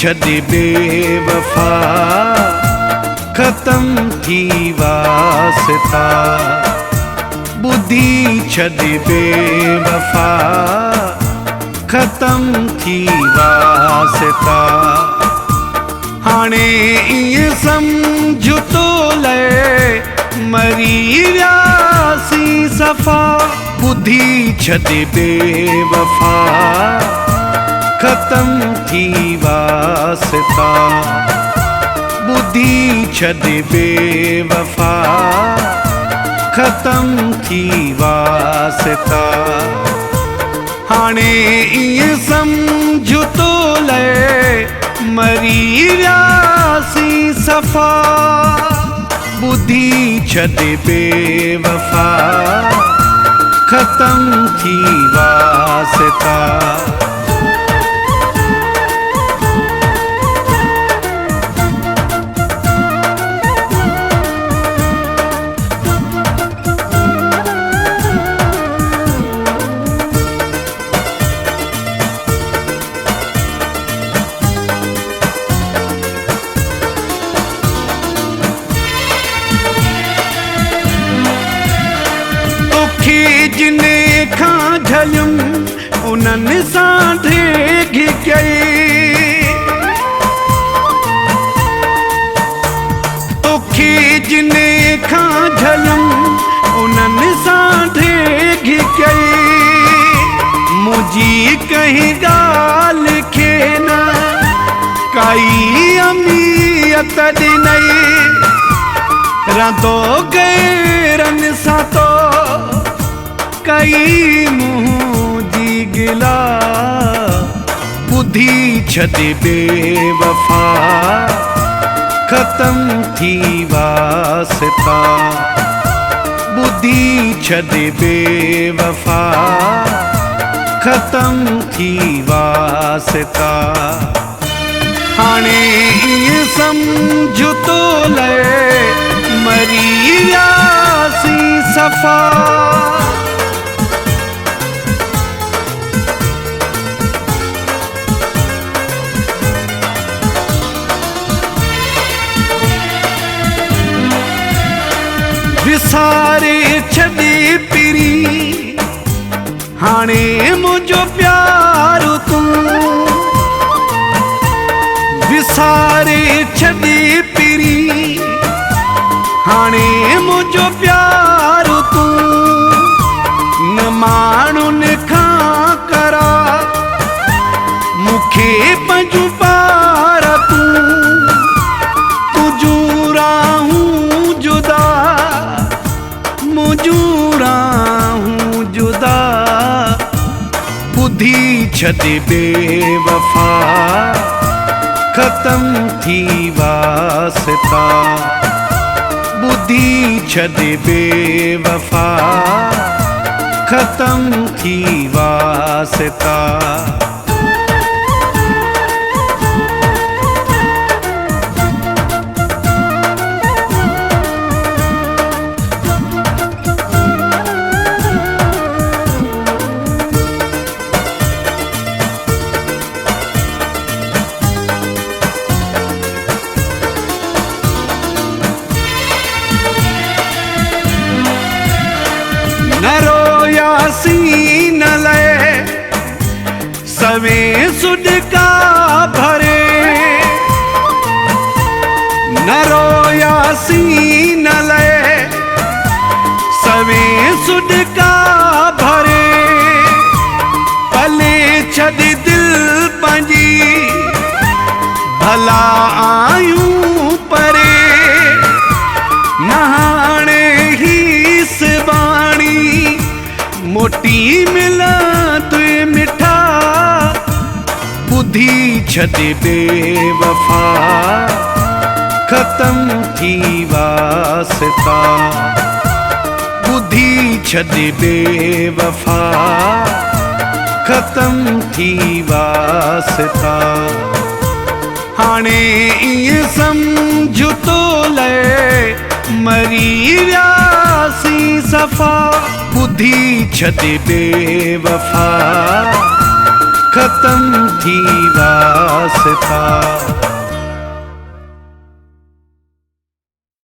छॾे बेवफा ख़त्म थी वास्ता ॿुधी छॾे बेवफा ख़त्म थी वास्ता हाणे ईअं सम्झ तो लए मरी वियासीं सफ़ा ॿुधी छॾे बेवफा ख़त्म थी वास्ता ॿुधी छॾे बेवफा ख़त्म थी वास्ता हाणे ईअं सम्झ तो लए मरी वियासीं सफ़ा ॿुधी छॾे बेवफा ख़त्म थी वास्ता जिने खां झलियुम उन्हनि सां ढेग कई तोखे जिने खां झलियुम उन्हनि सां ढेग कई मुंहिंजी कंहिं ॻाल्हि खे न काई अहमियत ॾिनई रहंदो गैरनि सां तो कई मुंहिंजी गिला ॿुधी छॾे बेवफा ख़त्म थी वास्ता ॿुधी छॾे बेवफा ख़त्म थी वास्ता हाणे ईअं सम्झ तो लए मरी वियासीं सफ़ा विसारे छॾे पिरी हाणे मुंहिंजो प्यारो तूं विसारे छॾे पिरी हाणे मुंहिंजो प्यारो तूं न माण्हुनि खां करा मूंखे पंहिंजो पार तूं तुंहिंजूं राहूं जुदा मुंहिंजूं राहूं जुदा ॿुधी छॾे बेवफा ख़त्म थी वास्ता ॿुधी छॾे बेवफा ख़त्म थी वास्ता न रोयासीं न लए सवे सुॾका भरे न रोयासीं न लए सवे सुॾका भरे पले छॾ दिल पंहिंजी भला आयूं परे न हाणे ही सिबाणी मोटी मिला तुए मिठा ॿुधी छॾे बेवफा ख़त्म थी वास्ता ॿुधी छॾे बेवफा ख़त्म थी वास्ता हाणे ईअं सम्झ तो लए मरी वियासीं सफ़ा ॿुधी छॾे बेवफा ख़त्म साथी वास्ता।